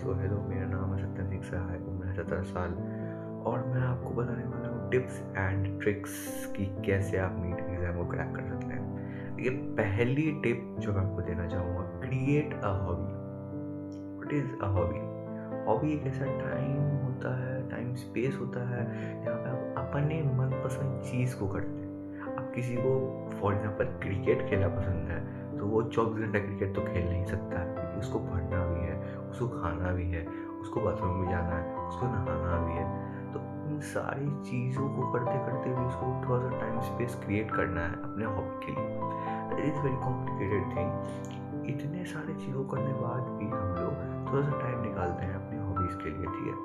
So hello, मेरा नाम है सत्यम सिंह सहाय, उम्र है 17 साल और मैं आपको बताने वाला हूँ टिप्स एंड ट्रिक्स कि कैसे आप नीट एग्जाम को क्रैक कर सकते हैं। ये पहली टिप जो मैं आपको देना चाहूँगा, create a hobby. What is a hobby? Hobby एक ऐसा टाइम होता है, टाइम स्पेस होता है जहाँ पे आप अपने मनपसंद चीज़ को करते हैं। आप किसी को फॉर एग्जाम्पल क्रिकेट खेलना पसंद है तो वो 24 घंटा क्रिकेट तो खेल नहीं सकता है, क्योंकि उसको पढ़ना भी है, उसको खाना भी है, उसको बाथरूम में जाना है, उसको नहाना भी है। तो इन सारी चीज़ों को करते करते भी उसको थोड़ा सा टाइम स्पेस क्रिएट करना है अपने हॉबी के लिए। That is very complicated thing. इतने सारे चीज़ों करने के बाद भी हम लोग थोड़ा सा टाइम निकालते हैं अपनी हॉबीज़ के लिए, ठीक है।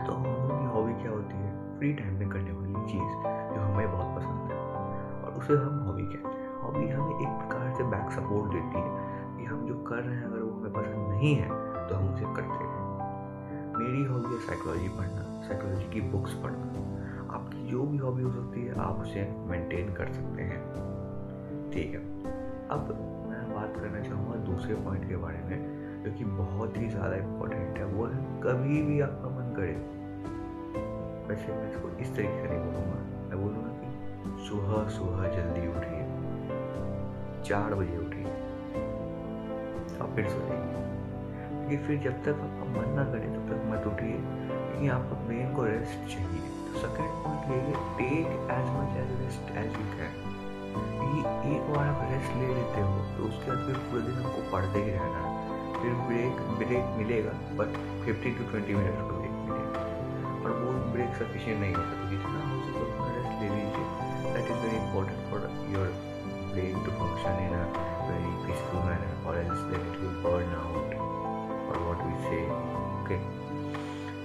तो हम लोगों की हॉबी क्या होती है? फ्री टाइम में करने वाली चीज़ जो हमें बहुत पसंद है और उसे हम हॉबी कहते हैं। हॉबी हमें एक प्रकार से बैक सपोर्ट देती है कि हम जो कर रहे हैं अगर वो हमें पसंद नहीं है तो हम उसे करते हैं। मेरी हॉबी है साइकोलॉजी पढ़ना, साइकोलॉजी की बुक्स पढ़ना। आपकी जो भी हॉबी हो सकती है आप उसे मेंटेन कर सकते हैं, ठीक है। अब मैं बात करना चाहूँगा दूसरे पॉइंट के बारे में जो कि बहुत ही ज़्यादा इम्पोर्टेंट है। वो है कभी भी आपका मन करे, वैसे मैं इसको इस तरीके से नहीं बोलूँगा, मैं बोलूँगा कि सुबह सुबह जल्दी उठिए, 4 बजे उठिए और फिर सो जाइए। क्योंकि फिर जब तक आपका मन ना करे तब तक मत उठिए, क्योंकि आपको ब्रेन को रेस्ट चाहिए। तो सेकंड पॉइंट ये है, take as much as rest as you can. क्योंकि एक बार आप रेस्ट ले लेते हो तो उसके बाद फिर पूरे दिन आपको पढ़ते ही रहना है। फिर ब्रेक मिलेगा, बट 15 to 20 मिनट का ब्रेक मिलेगा और वो ब्रेक सफिशिएंट नहीं होता। तो जितना हो सके उतना रेस्ट ले लीजिए। That is very important for your brain to function in a very peaceful manner, or else that it will burn out, or what we say, okay।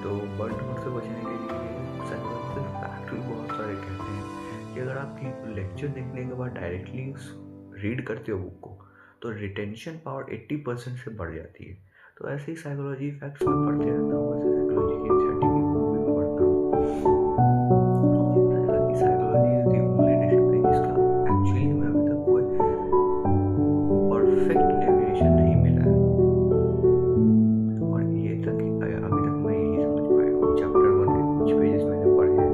तो बर्न आउट से बचने के लिए साइकोलॉजिकल फैक्ट भी बहुत सारे कहते हैं कि अगर आप लेक्चर देखने के बाद डायरेक्टली रीड करते हो बुक को तो रिटेंशन पावर 80% से बढ़ जाती है। तो ऐसे ही साइकोलॉजी फैक्ट्स में पढ़ते रहता हूँ, ऐसे साइकोलॉजी की एनसीईआरटी की बुक भी मैं पढ़ता हूँ। मुझे पता चला कि psychology is the only discipline जिसका एक्चुअली में अभी तक कोई परफेक्ट डेफिनेशन नहीं मिला है। और ये तक अभी तक मैं यही समझ पाया हूँ। चैप्टर 1 के कुछ पेजेस मैंने पढ़े हैं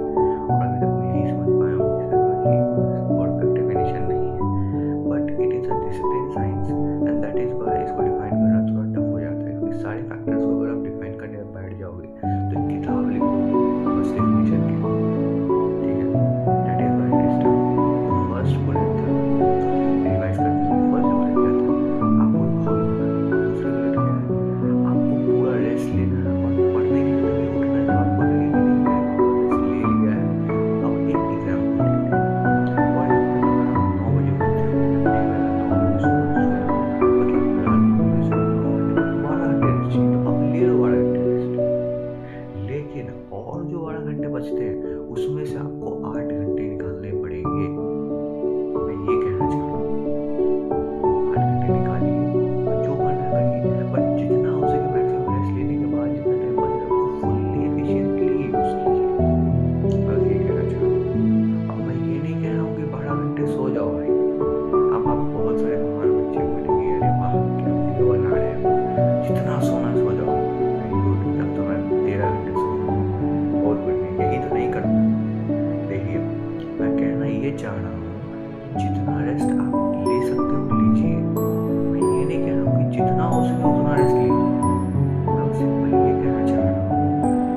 और अभी तक मैं यही समझ पाया हूँ कि साइकोलॉजी परफेक्ट डेफिनेशन नहीं है, but it is a discipline science and that is why इसको डिफाइन करना थोड़ा टफ हो जाता है। क्योंकि सारे फैक्टर्स को अगर आप डिफाइन करने में बैठ जाओगे तो एक किताब लिखोगे बस डेफिनेशन के लिए, ठीक है। That is why it is tough. तो फर्स्ट बुलेट था, रिवाइज करते हैं। फर्स्ट बुलेट क्या था? आपको हॉबी बनाना। दूसरी बुलेट क्या है? आपको पूरा रेस्ट लेना है और पढ़ने के लिए तभी उठना है जब आपको लगे कि नहीं मैंने पूरा रेस्ट ले लिया है, अब एक एग्जाम्पल लेते हैं। फॉर एग्जाम्पल अगर आप 9 बजे उठते हो, नहीं मैं 9 बजे सोया हूँ, मतलब रात में सोया 9 घंटे, तो 12 घंटे रेस्ट चाहिए, तो अब ले लो 12 घंटे रेस्ट। लेकिन और जो 12 घंटे बचते हैं उसमें से आपको 8 घंटे निकालने पड़ेंगे। मैं ये कहना चाह रहा हूँ, 8 घंटे निकालिए और जो करना है करिए, बट जितना हो सके मैक्सिमम रेस्ट लेने के बाद जितना टाइम बच रहा है उसको फुल्ली एफिशिएंटली यूज कीजिए। बस ये कहना चाह रहा हूँ। अब मैं ये नहीं कह रहा हूँ कि 12 घंटे सो जाओ भाई। अब आप बहुत सारे महान बच्चे बोलेंगे अरे वाह क्या वीडियो बना रहे हो, जितना सोना सो जाओ। वेरी गुड, तब तो मैं 13 घंटे सो जाऊँ, बहुत बढ़िया। यही तो नहीं करना। देखिए मैं कहना ये चाह रहा हूँ कि जितना रेस्ट आप ले सकते हो लीजिए। मैं ये नहीं कह रहा हूँ कि जितना हो सके उतना रेस्ट लीजिए। मैं बस सिंपल ये कहना चाह रहा हूँ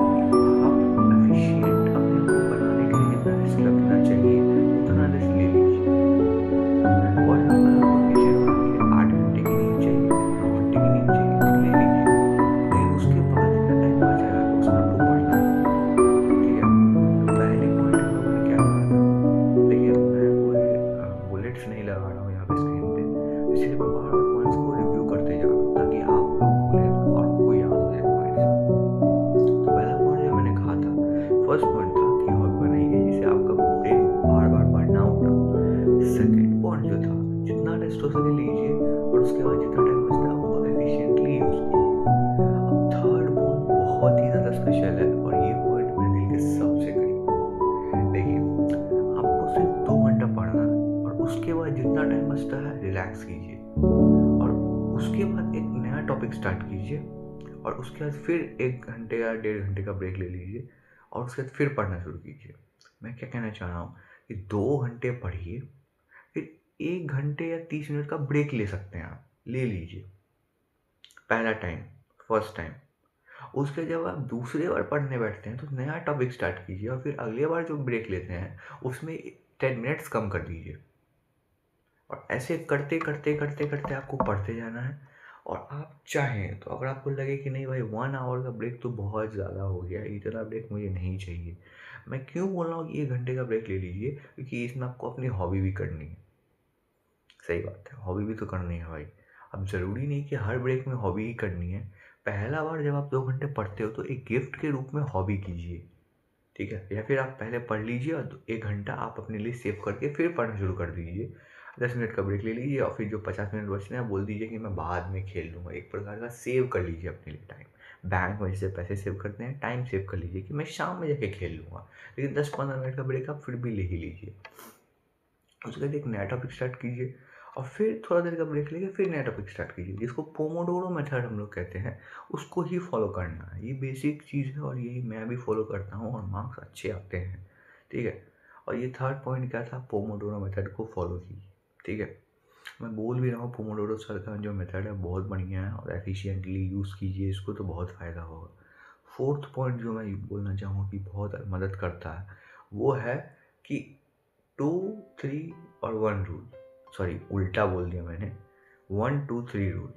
कि आप एफिशिएंट अपने आप को बनाने के लिए जितना रेस्ट लगना चाहिए उतना रेस्ट ले लीजिए। फॉर एग्जाम्पल आपको एफिशिएंट होने के लिए 8 घंटे की नींद चाहिए, 9 घंटे की नींद चाहिए, तो ले लीजिए। लेकिन उसके बाद जितना टाइम बचा है उसमें आपको पढ़ना है, ठीक है। तो पहले पॉइंट हम लोगों ने क्या कहा था? देखिए मैं कोई बुलेट्स नहीं लगा रहा हूँ यहाँ पे स्क्रीन पे, इसलिए मैं बार बार पॉइंट्स को रिव्यू करते जा रहा हूँ ताकि आप लोग भूलें ना और आपको याद हो जाए पॉइंट्स। तो पहला पॉइंट जो मैंने कहा था, फर्स्ट पॉइंट था कि हॉबी बनाइए जिसे आपका ब्रेन बार बार पढ़ना होगा। सेकंड पॉइंट जो था, जितना रेस्ट हो सके लीजिए और उसके बाद जितना टाइम बचता है उसको एफिशिएंटली यूज कीजिए। अब थर्ड पॉइंट बहुत ही ज़्यादा स्पेशल है और ये पॉइंट मेरे दिल के सबसे करीब। देखिए आपको सिर्फ 2 घंटा पढ़ना है और उसके बाद जितना टाइम बचता है रिलैक्स कीजिए और उसके बाद एक नया टॉपिक स्टार्ट कीजिए और उसके बाद फिर 1 घंटे या 1.5 घंटे का ब्रेक ले लीजिए और उसके बाद फिर पढ़ना शुरू कीजिए। मैं क्या कहना चाह रहा हूँ कि 2 घंटे पढ़िए, फिर 1 घंटे या 30 मिनट का ब्रेक ले सकते हैं आप, ले लीजिए। पहला टाइम, फर्स्ट टाइम। उसके जब आप दूसरे बार पढ़ने बैठते हैं तो नया टॉपिक स्टार्ट कीजिए और फिर अगली बार जो ब्रेक लेते हैं उसमें 10 मिनट्स कम कर दीजिए। और ऐसे करते करते करते करते आपको पढ़ते जाना है। और आप चाहें तो अगर आपको लगे कि नहीं भाई 1 आवर का ब्रेक तो बहुत ज़्यादा हो गया, इतना ब्रेक मुझे नहीं चाहिए, मैं क्यों बोल रहा हूँ कि 1 घंटे का ब्रेक ले लीजिए, क्योंकि इसमें आपको अपनी हॉबी भी करनी है। सही बात है, हॉबी भी तो करनी है भाई। अब ज़रूरी नहीं कि हर ब्रेक में हॉबी ही करनी है। पहला बार जब आप 2 घंटे पढ़ते हो तो एक गिफ्ट के रूप में हॉबी कीजिए, ठीक है? या फिर आप पहले पढ़ लीजिए और 1 घंटा आप अपने लिए सेव करके फिर पढ़ना शुरू कर दीजिए। 10 मिनट का ब्रेक ले लीजिए और फिर जो 50 मिनट बचते हैं बोल दीजिए कि मैं बाद में खेल लूँगा। एक प्रकार का सेव कर लीजिए अपने लिए टाइम। बैंक में जैसे पैसे सेव करते हैं, टाइम सेव कर लीजिए कि मैं शाम में जाके खेल लूँगा। लेकिन 10-15 मिनट का ब्रेक आप फिर भी ले ही लीजिए। उसके बाद एक नया टॉपिक स्टार्ट कीजिए और फिर थोड़ा देर का ब्रेक लेके फिर नया टॉपिक स्टार्ट कीजिए, जिसको पोमोडोरो मेथड हम लोग कहते हैं। उसको ही फॉलो करना है। ये बेसिक चीज़ है और यही मैं भी फॉलो करता हूँ और मार्क्स अच्छे आते हैं, ठीक है? और ये थर्ड पॉइंट क्या था, पोमोडोरो मेथड को फॉलो कीजिए, ठीक है? मैं बोल भी रहा हूँ पोमोडोरो सर का जो मेथड है बहुत बढ़िया है और एफिशिएंटली यूज़ कीजिए इसको तो बहुत फ़ायदा होगा। फोर्थ पॉइंट जो मैं बोलना चाहूँगा कि बहुत मदद करता है वो है कि 2, 3 और 1 रूल, सॉरी उल्टा बोल दिया मैंने, 1, 2, 3 रूल,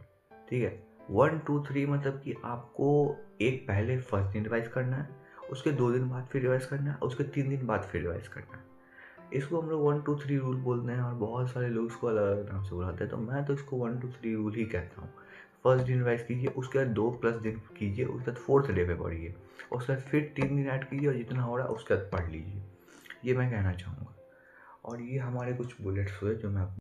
ठीक है? 1, 2, 3 मतलब कि आपको एक पहले फर्स्ट दिन रिवाइज करना है, उसके 2 दिन बाद फिर रिवाइज करना है, उसके 3 दिन बाद फिर रिवाइज करना है। इसको हम लोग 1, 2, 3 रूल बोलते हैं और बहुत सारे लोग इसको अलग अलग नाम से बुलाते हैं, तो मैं तो इसको 1, 2, 3 रूल ही कहता हूँ। फर्स्ट दिन रिवाइज कीजिए, उसके बाद 2+ दिन कीजिए, उसके बाद फोर्थ डे पे पढ़िए, उसके बाद फिर 3 दिन ऐड कीजिए और जितना हो रहा है उसके बाद पढ़ लीजिए। ये मैं कहना चाहूँगा। और ये हमारे कुछ बुलेट्स हुए जो मैं आपको